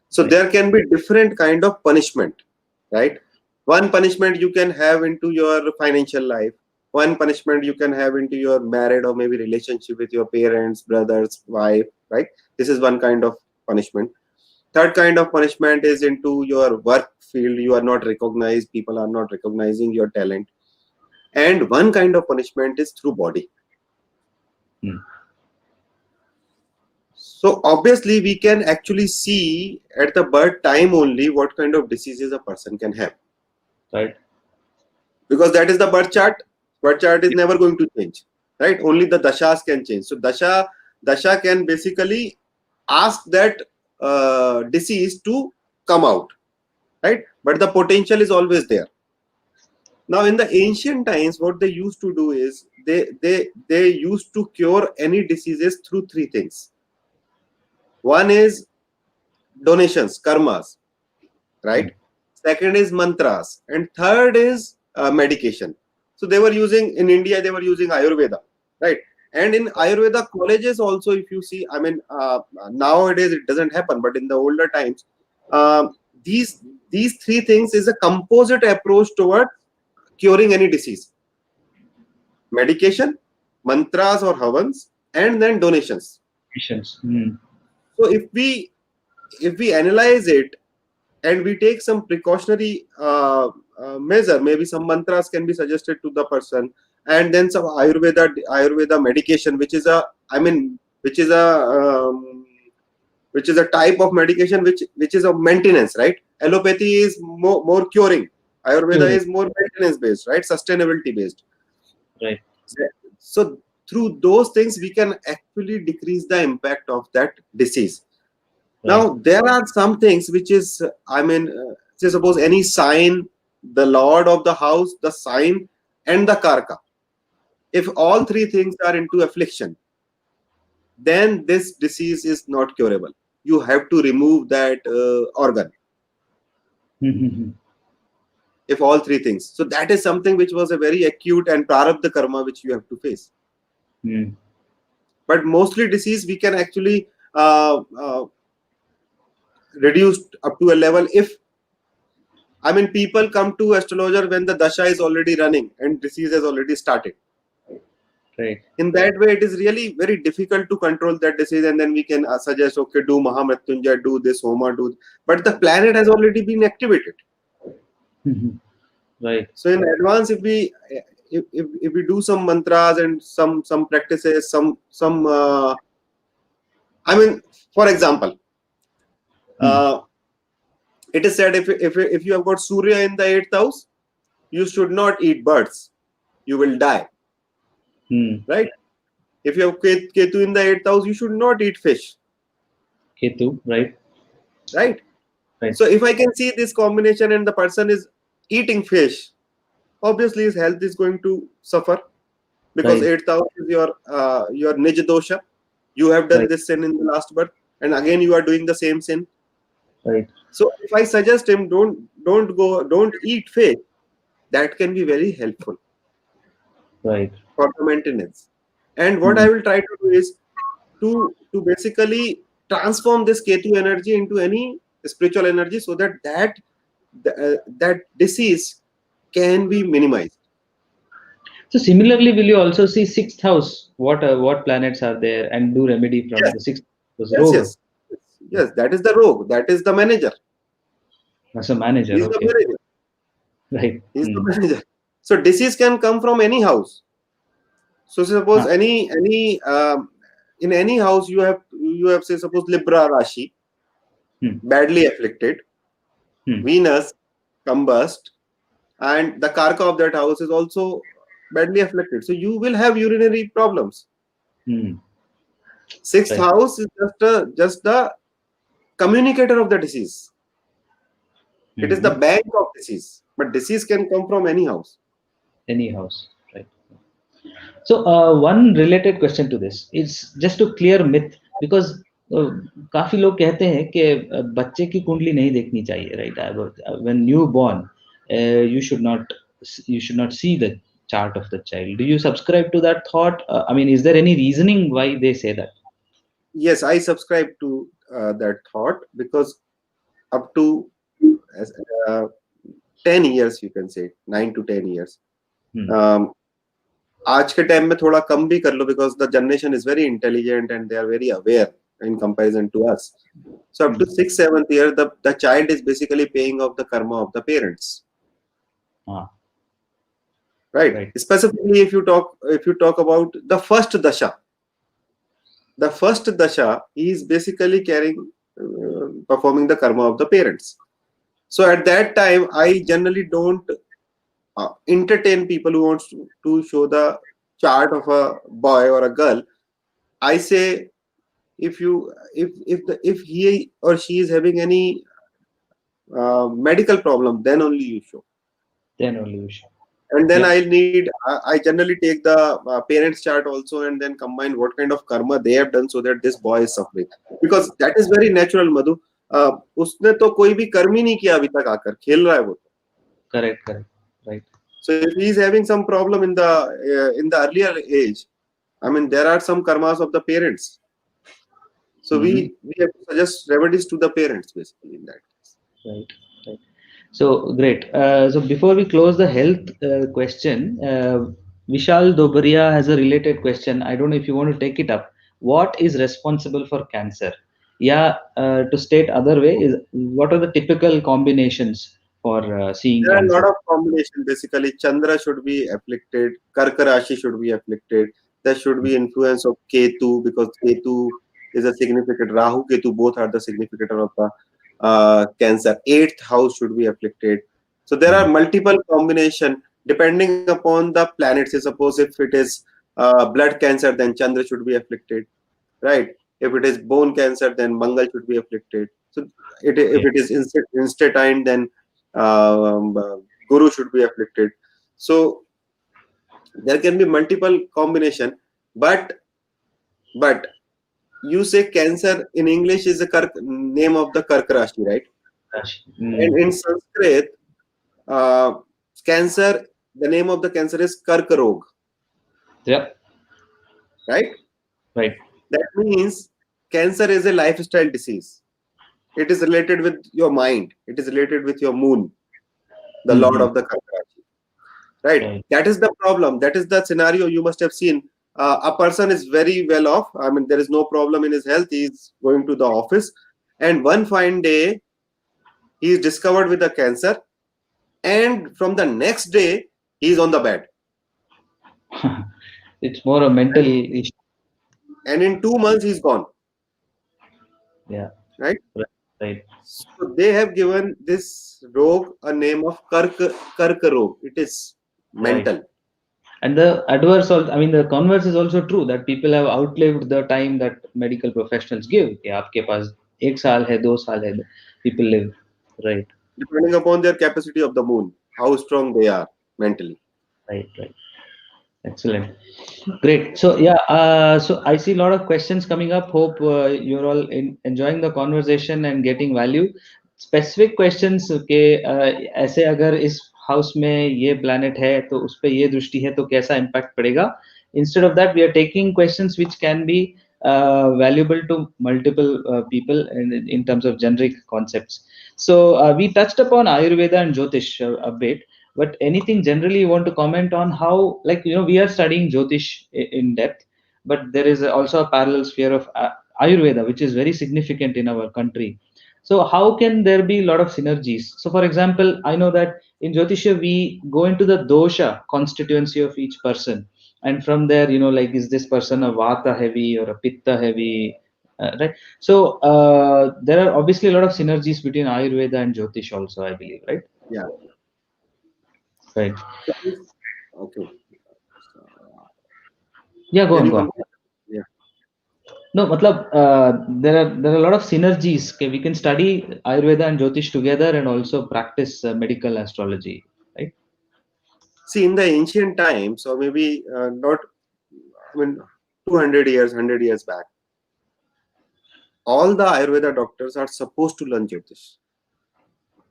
so Right. there can be different kind of punishment, right? One punishment you can have into your financial life. One punishment you can have into your married or maybe relationship with your parents, brothers, wife, right? This is one kind of punishment. Third kind of punishment is into your work field. You are not recognized. People are not recognizing your talent. And one kind of punishment is through body. Hmm. So obviously we can actually see at the birth time only what kind of diseases a person can have. Right. Because that is the birth chart. Birth chart is never going to change, right? Only the dashas can change. So dasha can basically ask that disease to come out, right? But the potential is always there. Now in the ancient times, what they used to do is they used to cure any diseases through three things. One is donations, karmas, right? Second is mantras, and third is medication. So they were using, in India they were using Ayurveda, right? And in Ayurveda colleges also, if you see, I mean, nowadays it doesn't happen, but in the older times, these three things is a composite approach toward curing any disease: medication, mantras or havans, and then donations. Patients. Hmm. So if we analyze it and we take some precautionary measure, maybe some mantras can be suggested to the person, and then some Ayurveda medication, which is a, I mean, which is a type of medication which is of maintenance, right? Allopathy is more curing. Ayurveda Curing. is more maintenance based, right? Sustainability based. Right. So through those things, we can actually decrease the impact of that disease. Right. Now, there are some things which is, I mean, say suppose any sign, the lord of the house, the sign, and the karka. If all three things are into affliction, then this disease is not curable. You have to remove that organ. Hmm. If all three things. So that is something which was a very acute and prarabdha karma which you have to face. Hmm. But mostly disease we can actually reduce up to a level if, I mean, people come to astrologer when the dasha is already running and disease has already started. Right. In that way, it is really very difficult to control that disease, and then we can suggest, okay, do Mahamrityunjay, do this, Homa, do. But the planet has already been activated. Hmm. Right. So in advance, if we do some mantras and some practices, I mean, for example, Hmm. it is said if you have got Surya in the 8th house, you should not eat birds. You will die. Hmm. Right? If you have Ketu in the 8th house, you should not eat fish. Ketu. Right. Right? Right. So if I can see this combination and the person is eating fish, obviously his health is going to suffer, because Right. 8th house is your nij dosha. You have done Right. this sin in the last birth, and again you are doing the same sin. Right. So if I suggest him don't eat fish, that can be very helpful Right. for the maintenance. And what Hmm. I will try to do is to basically transform this Ketu energy into any spiritual energy, so that disease can be minimized. So similarly, will you also see sixth house? What planets are there, and do remedy from Yes, the sixth house? yes, Rogue yes, yes. That is the rogue. That is the manager. as a manager. He is the Okay. manager. Right. He is the Hmm. manager. So disease can come from any house. So suppose Ah. in any house you have say suppose Libra Rashi Hmm. badly afflicted, Hmm. Venus combust, and the karka of that house is also badly afflicted. So you will have urinary problems. Hmm. Sixth Right. house is just the communicator of the disease. It is the Hmm. bank of disease, but disease can come from any house. Any house, right? So one related question to this is just to clear myth because काफी लोग कहते हैं कि बच्चे की कुंडली नहीं देखनी चाहिए, right? When you born, you should not see the chart of the child. Do you subscribe to that thought? I mean, is there any reasoning why they say that? Yes, I subscribe to that thought because up to as, uh, 10 years, you can say 9 to 10 years. आज के time में थोड़ा कम भी कर लो because the generation is very intelligent and they are very aware in comparison to us. So up to 6th, 7th year, the child is basically paying off the karma of the parents. Right. Specifically, if you talk about the first dasha, he is basically performing the karma of the parents. So at that time, I generally don't entertain people who wants to show the chart of a boy or a girl. I say if he or she is having any medical problem, then only you show. And then I generally take the parents chart also and then combine what kind of karma they have done so that this boy is suffering. Because that is very natural, Madhu. उसने तो कोई भी कर्म ही नहीं किया अभी तक आकर खेल रहा है वो. Correct, right. So if he is having some problem in the earlier age, I mean there are some karmas of the parents. So we have to suggest remedies to the parents basically in that case. Right. So great. So before we close the health question, Vishal Dobaria has a related question. I don't know if you want to take it up. What is responsible for cancer? Yeah, to state other way is what are the typical combinations for seeing there cancer? There are a lot of combinations. Basically, Chandra should be afflicted, Karka Rashi should be afflicted. There should be influence of Ketu because Ketu is a significant. Rahu, Ketu both are the significant of the cancer. 8th house should be afflicted. So there are multiple combinations depending upon the planets. Suppose if it is blood cancer, then Chandra should be afflicted, right? If it is bone cancer, then Mangal should be afflicted. So if it is instatine, then Guru should be afflicted. So there can be multiple combination, but you say cancer in English is a name of the Karka Rashi, right? And in Sanskrit, cancer, the name of the cancer is Karka Rog. Yeah. Right. That means cancer is a lifestyle disease. It is related with your mind. It is related with your moon, the lord of the Karka Rashi. Right. That is the problem. That is the scenario you must have seen. A person is very well off. I mean, there is no problem in his health. He is going to the office, and one fine day, he is discovered with a cancer, and from the next day, he is on the bed. It's more a mental issue. And in 2 months, he's gone. Yeah. Right. So they have given this rog a name of Karka Rog. It is mental. Right. And the adverse, I mean, the converse is also true that people have outlived the time that medical professionals give. कि आपके पास 1 साल है, 2 साल है, people live, right? Depending upon their capacity of the moon, how strong they are mentally. Right. Excellent. Great. So yeah, so I see a lot of questions coming up. Hope you're all enjoying the conversation and getting value. Specific questions के ऐसे अगर इस house में ये planet है तो उस पे ये दृष्टि है तो कैसा impact पड़ेगा? Instead of that, we are taking questions which can be valuable to multiple people in terms of generic concepts. So we touched upon Ayurveda and Jyotish a bit. But anything generally you want to comment on how, like, we are studying Jyotish in depth, but there is also a parallel sphere of Ayurveda, which is very significant in our country. So how can there be a lot of synergies? So for example, I know that in Jyotisha, we go into the dosha constituency of each person. And from there, like, is this person a Vata heavy or a Pitta heavy? Right. So there are obviously a lot of synergies between Ayurveda and Jyotish also, I believe, right? Yeah. Right. Okay. Yeah, go on. Yeah. No, matlab, there are a lot of synergies. Okay, we can study Ayurveda and Jyotish together and also practice medical astrology, right? See, in the ancient times, or maybe not, I mean, 200 years, 100 years back, all the Ayurveda doctors are supposed to learn Jyotish.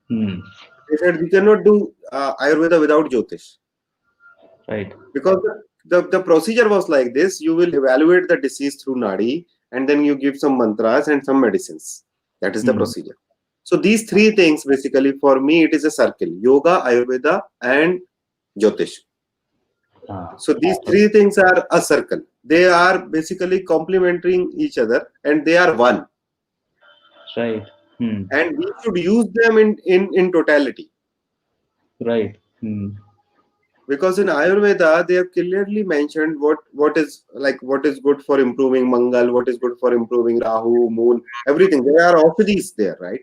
They said we cannot do Ayurveda without Jyotish. Right. Because the procedure was like this: you will evaluate the disease through Nadi, and then you give some mantras and some medicines. That is the procedure. So these three things, basically, for me, it is a circle: yoga, Ayurveda, and Jyotish. So these three things are a circle. They are basically complementing each other, and they are one. Right. And we should use them in totality. Right. Because in Ayurveda, they have clearly mentioned what is good for improving Mangal, what is good for improving Rahu, Moon, everything. There are also these there, right?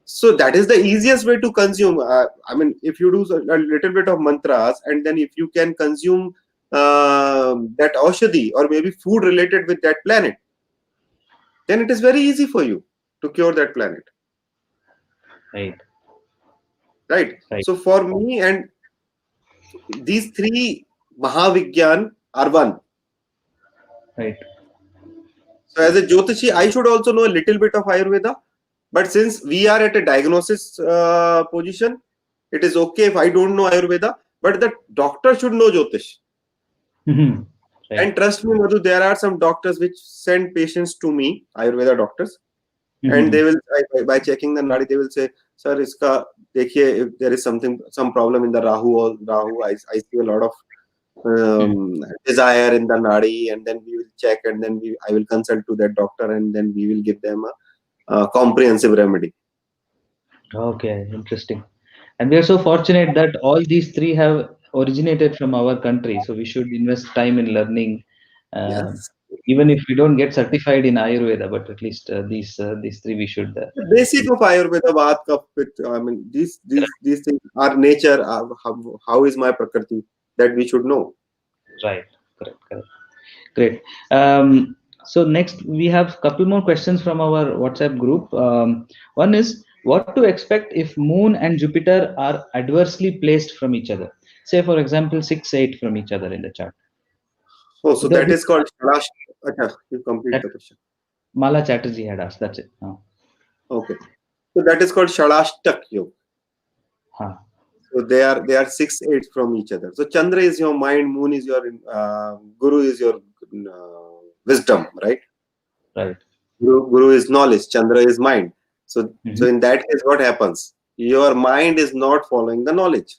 So that is the easiest way to consume. I mean, if you do a little bit of mantras, and then if you can consume that aushadhi or maybe food related with that planet, then it is very easy for you to cure that planet. Right. So for me, and these three Mahavigyan are one. Right. So as a Jyotishi, I should also know a little bit of Ayurveda. But since we are at a diagnosis position, it is okay if I don't know Ayurveda. But the doctor should know Jyotish. Right. And trust me, Madhu, there are some doctors which send patients to me, Ayurveda doctors. And they will, by checking the Nadi, they will say, sir, iska, dekhiye, if there is some problem in the Rahu, I see a lot of desire in the Nadi, and then we will check, and then I will consult to that doctor, and then we will give them a comprehensive remedy. Okay, interesting. And we are so fortunate that all these three have originated from our country. So we should invest time in learning, Yes. even if we don't get certified in Ayurveda, but at least these three we should. The basic of Ayurveda, I mean, these things are nature. How is my prakriti, that we should know. Right. Correct. Great. So next we have a couple more questions from our WhatsApp group. One is, what to expect if Moon and Jupiter are adversely placed from each other? Say, for example, 6-8 from each other in the chart. Oh, so that is called Shalash. You complete the question. Mala Chatterjee had asked. That's it. Okay. So that is called Shalashtak Yoga. So they are 6-8 from each other. So Chandra is your mind, Moon is your Guru is your wisdom, right? Right. Guru is knowledge, Chandra is mind. So in that case, what happens? Your mind is not following the knowledge.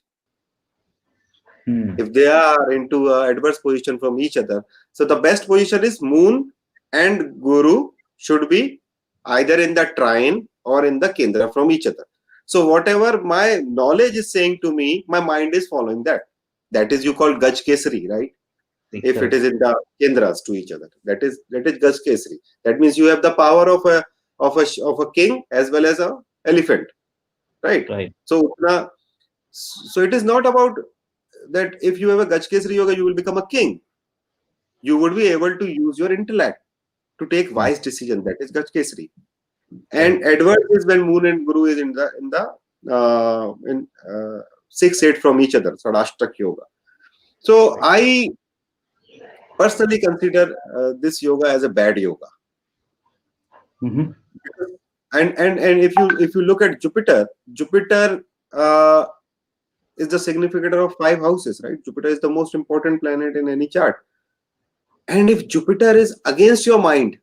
If they are into an adverse position from each other, so the best position is Moon and Guru should be either in the trine or in the Kendra from each other. So whatever my knowledge is saying to me, my mind is following that. That is you call Gaj Kesari, right? If it is in the Kendras to each other, that is Gaj Kesari. That means you have the power of a king as well as a elephant, right? Right. So it is not about that if you have a Gaj Kesari Yoga, you will become a king. You would be able to use your intellect to take wise decision. That is Gaj Kesari. And adverse is when Moon and Guru is in 6-8 from each other. Sadashtak Yoga. So I personally consider this yoga as a bad yoga. And if you look at Jupiter is the significator of 5 houses, right? Jupiter is the most important planet in any chart. And if Jupiter is against your mind,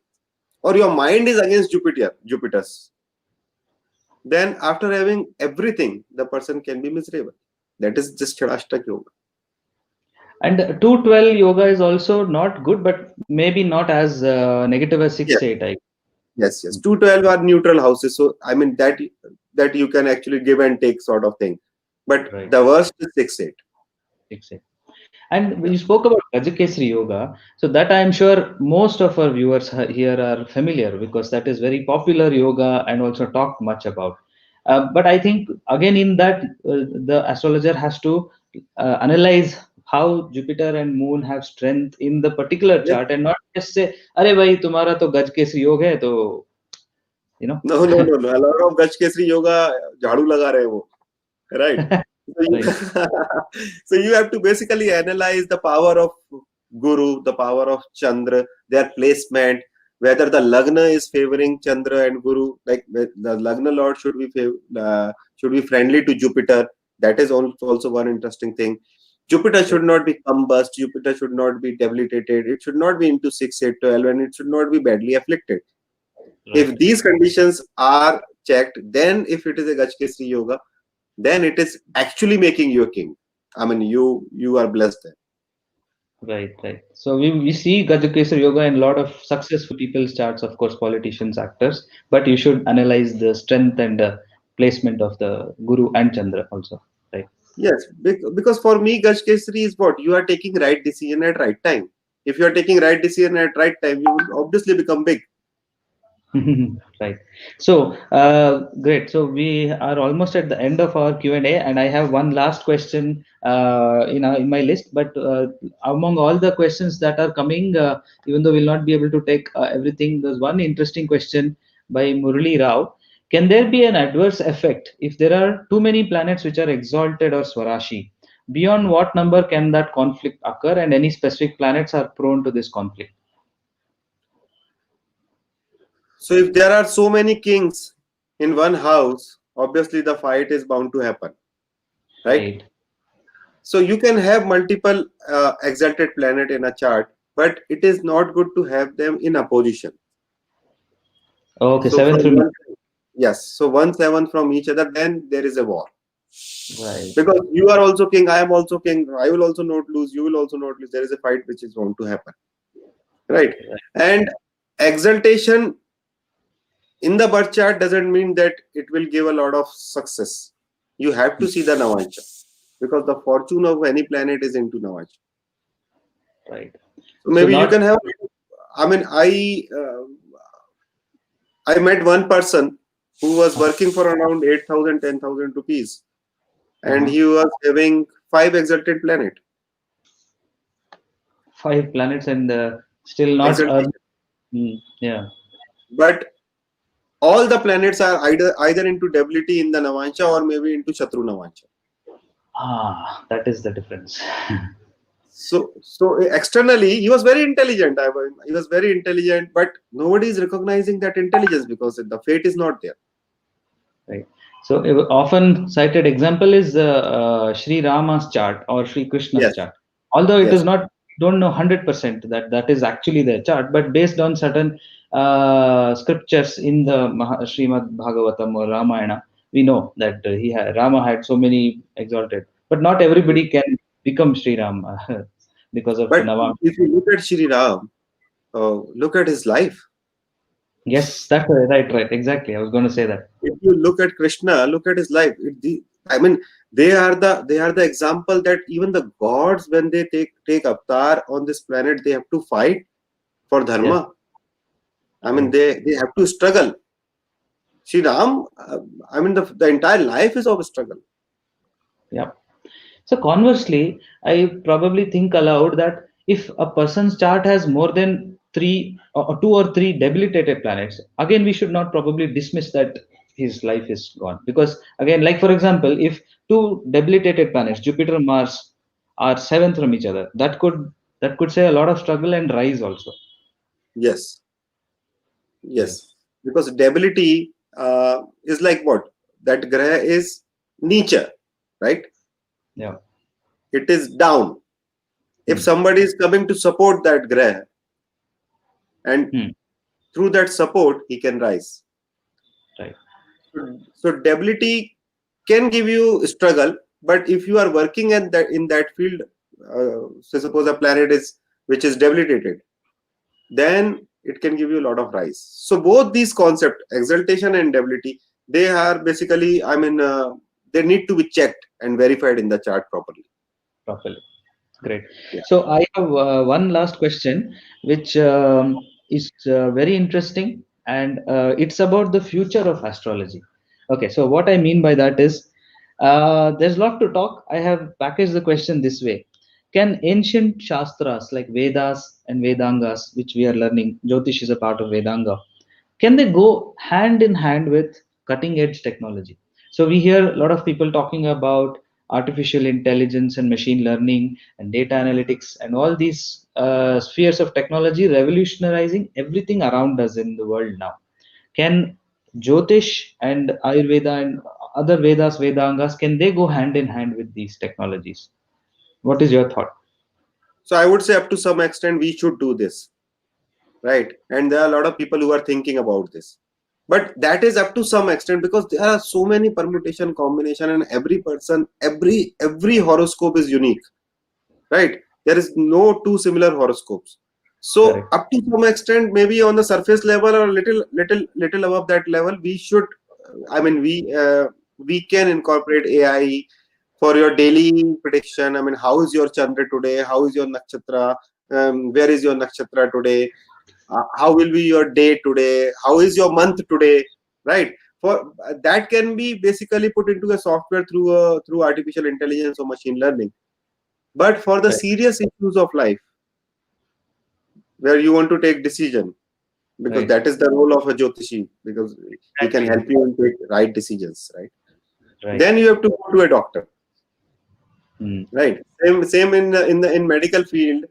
or your mind is against Jupiter's, then after having everything, the person can be miserable. That is just Shadashtak Yoga. And 2-12 yoga is also not good, but maybe not as negative as 6-8. Yes. 2-12 are neutral houses. So I mean that you can actually give and take sort of thing. But the worst is 6-8. 6-8. And when you spoke about Gajakesari Yoga, so that I am sure most of our viewers here are familiar, because that is very popular yoga and also talked much about. But I think again in that the astrologer has to analyze how Jupiter and Moon have strength in the particular chart, and not just say, "Arey bhai, tumhara to Gajakesari Yoga hai, to you know." No. A lot of Gaj Kesari Yoga jhadu laga rahe wo, right? So you, Right. so you have to basically analyze the power of Guru, the power of Chandra, their placement, whether the Lagna is favoring Chandra and Guru, like the Lagna Lord should be friendly to Jupiter. That is also one interesting thing. Jupiter should not be combust, Jupiter should not be debilitated, it should not be into 6, 8, 12, and it should not be badly afflicted. If Right. these conditions are checked, then if it is a Gajkesri Yoga, then it is actually making you a king. I mean, you are blessed then. Right, right. So we see Gajakesar Yoga in a lot of successful people's charts, of course, politicians, actors, but you should analyze the strength and placement of the Guru and Chandra also, right? Yes, because for me, Gajkesri is what you are taking right decision at right time. If you are taking right decision at right time, you will obviously become big. Right. So, great. So we are almost at the end of our Q&A, and I have one last question in my list. But among all the questions that are coming, even though we'll not be able to take everything, there's one interesting question by Murali Rao. Can there be an adverse effect if there are too many planets which are exalted or Swarashi? Beyond what number can that conflict occur, and any specific planets are prone to this conflict? So if there are so many kings in one house, obviously the fight is bound to happen, right? Right. So you can have multiple exalted planet in a chart, but it is not good to have them in opposition. Okay, So seventh from from. one, yes, so 1 7 from each other, then there is a war. Right. Because you are also king, I am also king, I will also not lose, you will also not lose. There is a fight which is bound to happen, right? Right. And exaltation in the birth chart doesn't mean that it will give a lot of success. You have to see the Navansha, because the fortune of any planet is into Navansha. Right. So So maybe you not. can have. I mean, I met one person who was working for around 8,000, 10,000 rupees, and Uh-huh. he was having 5 exalted planet. Five planets and still not earn. Exaltation. Yeah. But all the planets are either into debility in the Navansha or maybe into Shatru Navansha. That is the difference. So externally, he was very intelligent. He was very intelligent, but nobody is recognizing that intelligence because the fate is not there. Right. So a often cited example is Sri Rama's chart or Sri Krishna's Yes, chart. Although it is yes. not, don't know 100% that that is actually their chart, but based on certain scriptures in the Srimad Bhagavatam or Ramayana, we know that Rama had so many exalted, but not everybody can become Sri Ram because of But Navam. if you look at Shri Ram, look at his life. Yes, that's right, right, exactly. I was going to say that. If you look at Krishna, look at his life. I mean, they are the example that even the gods, when they take avatar on this planet, they have to fight for Yes, dharma. I mean, right. they have to struggle. Shri Ram, I mean, the entire life is of struggle. Yeah. So conversely, I probably think aloud that if a person's chart has more than three or two or three debilitated planets, again we should not probably dismiss that his life is gone. Because again, like for example, if two debilitated planets, Jupiter and Mars, are seventh from each other, that could say a lot of struggle and rise also. Yes, Yes. yes. Because debility is like what? That graha is nature, right? Yeah. It is down. If Hmm. somebody is coming to support that graha, and Hmm. through that support, he can rise. Right. So debility can give you struggle, but if you are working at that in that field, so suppose a planet is which is debilitated, then it can give you a lot of rise. So both these concepts, exaltation and debility, they are basically, I mean, they need to be checked and verified in the chart properly. Properly. Great. Yeah. So I have one last question, which is very interesting, and it's about the future of astrology. Okay, so what I mean by that is there's a lot to talk. I have packaged the question this way: can ancient shastras like Vedas and Vedangas, which we are learning, Jyotish is a part of Vedanga, can they go hand in hand with cutting edge technology? So we hear a lot of people talking about artificial intelligence and machine learning and data analytics and all these spheres of technology revolutionizing everything around us in the world now. Can Jyotish and Ayurveda and other Vedas, Vedangas, can they go hand in hand with these technologies? What is your thought? So I would say up to some extent we should do this, right? And there are a lot of people who are thinking about this. But that is up to some extent because there are so many permutation combination, and every person, every horoscope is unique, right? There is no two similar horoscopes. So Correct. up to some extent, maybe on the surface level or little above that level, we should. I mean, we can incorporate AI for your daily prediction. I mean, how is your Chandra today? How is your nakshatra? Where is your nakshatra today? How will be your day today? How is your month today? Right? For that can be basically put into a software through artificial intelligence or machine learning. But for the Right. serious issues of life, where you want to take decision, because Right. that is the role of a Jyotishi, because he can help you in take right decisions, right? Right. Then you have to go to a doctor, Mm. right? Same in medical field.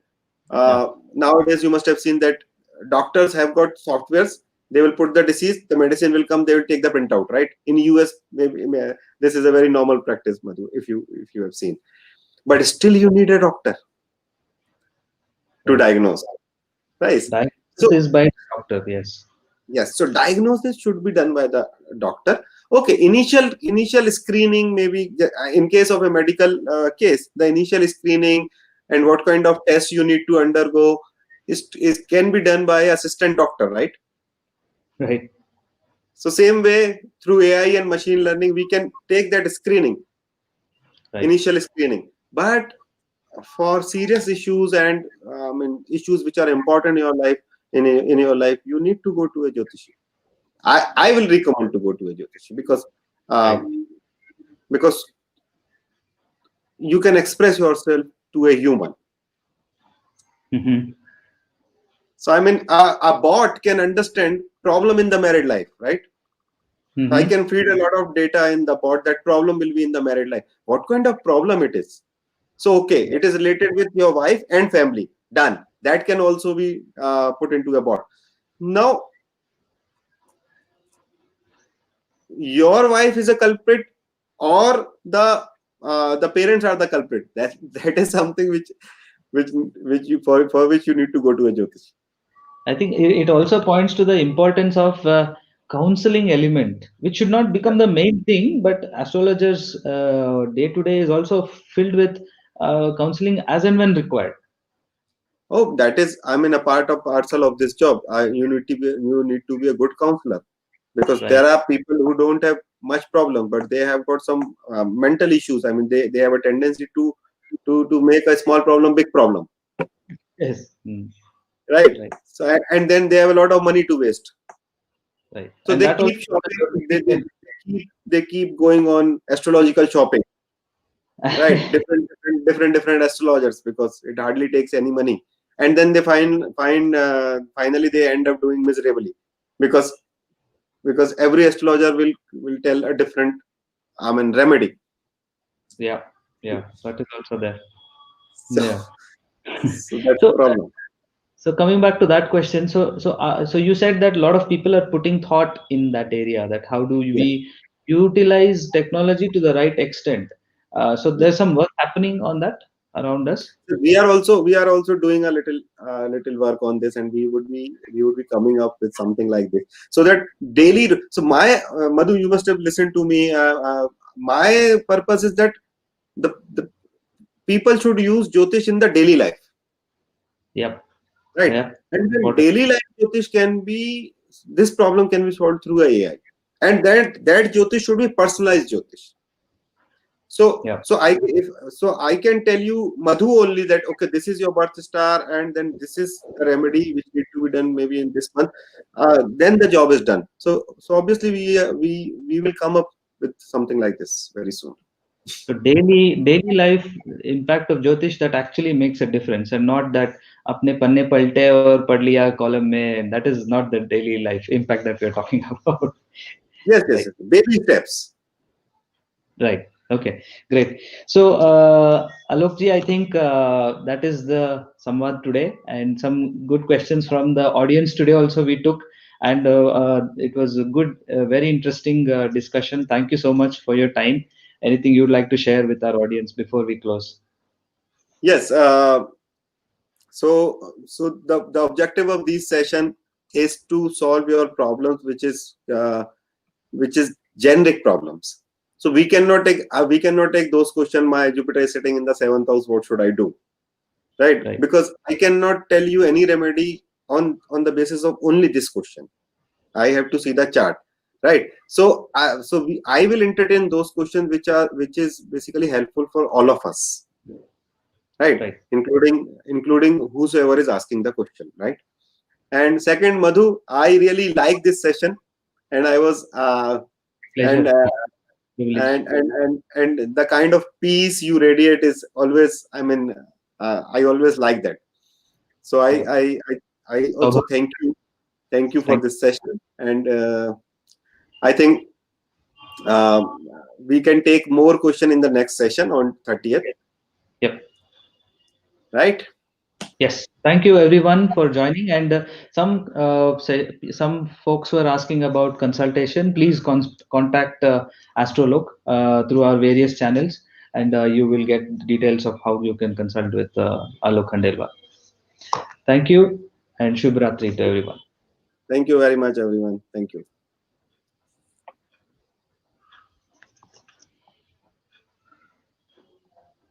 Nowadays, you must have seen that doctors have got softwares. They will put the disease, the medicine will come. They will take the printout, right? In US, maybe this is a very normal practice, Madhu, if you have seen. But still, you need a doctor to Right. diagnose, right? Diagnosis So is by doctor, yes. yes, so diagnosis should be done by the doctor. Okay, initial screening, maybe in case of a medical case, the initial screening and what kind of tests you need to undergo is can be done by assistant doctor, right? Right. So same way through AI and machine learning, we can take that screening, Right. initial screening. But for serious issues and issues which are important in your life, in your life, you need to go to a Jyotishi. I will recommend to go to a Jyotishi because Right. because you can express yourself to a human. Mm-hmm. So I mean, a bot can understand problem in the married life, right? So I Mm-hmm. can feed a lot of data in the bot. That problem will be in the married life. What kind of problem it is? So okay, it is related with your wife and family. Done. That can also be put into a bot. Now, your wife is a culprit, or the parents are the culprit. That is something which you for which you need to go to a Jyotish. I think it also points to the importance of counseling element, which should not become the main thing, but astrologers' day to day is also filled with counseling as and when required. Oh, that is, I mean, a part of parcel of this job. You need to be a good counselor, because Right. there are people who don't have much problem, but they have got some mental issues. I mean, they have a tendency to make a small problem big problem, Yes. Mm. right? Right. So and then they have a lot of money to waste. Right. So And they that also keep shopping. They keep going on astrological shopping, right? Different astrologers, because it hardly takes any money, and then they finally they end up doing miserably, because every astrologer will tell a different remedy. yeah. Yeah. That is also there. So Yeah. so that's the So problem. So coming back to that question, so you said that a lot of people are putting thought in that area. That how do Yeah, we utilize technology to the right extent? So yeah. there's some work happening on that around us. So we are also doing a little work on this, and we would be coming up with something like this, so that daily. So my Madhu, you must have listened to me. My purpose is that the people should use Jyotish in the daily life, Yep. right? Yeah. And then Important. daily life Jyotish can be, this problem can be solved through AI, and that Jyotish should be personalized Jyotish. So Yeah. I can tell you, Madhu, only that okay, this is your birth star, and then this is the remedy which need to be done maybe in this month. Then the job is done. So obviously we will come up with something like this very soon. So daily life impact of Jyotish that actually makes a difference, and not that अपने पन्ने पलटे और पढ़ लिया column में. That is not the daily life impact that we are talking about. Yes, yes, Right. yes. Baby steps. Right. Okay, great. So, Alokji, I think that is the Samvad today, and some good questions from the audience today also we took, and it was a good, very interesting discussion. Thank you so much for your time. Anything you'd like to share with our audience before we close? Yes. So the objective of this session is to solve your problems, which is generic problems. So we cannot take those questions. My Jupiter is sitting in the 7th house. What should I do? Right? Because I cannot tell you any remedy on the basis of only this question. I have to see the chart, right? So I will entertain those questions which is basically helpful for all of us, right? Including whosoever is asking the question, right? And second, Madhu, I really like this session, and I was and, Pleasure. and the kind of peace you radiate is always, I mean, I always like that. So I also thank you for this session, and I think we can take more question in the next session on 30th. Yep. Right. Yes, thank you everyone for joining. And some folks were asking about consultation. Please contact Astrolok through our various channels, and you will get details of how you can consult with Alok Khandelwal. Thank you, and Shubh Ratri to everyone. Thank you very much, everyone. Thank you.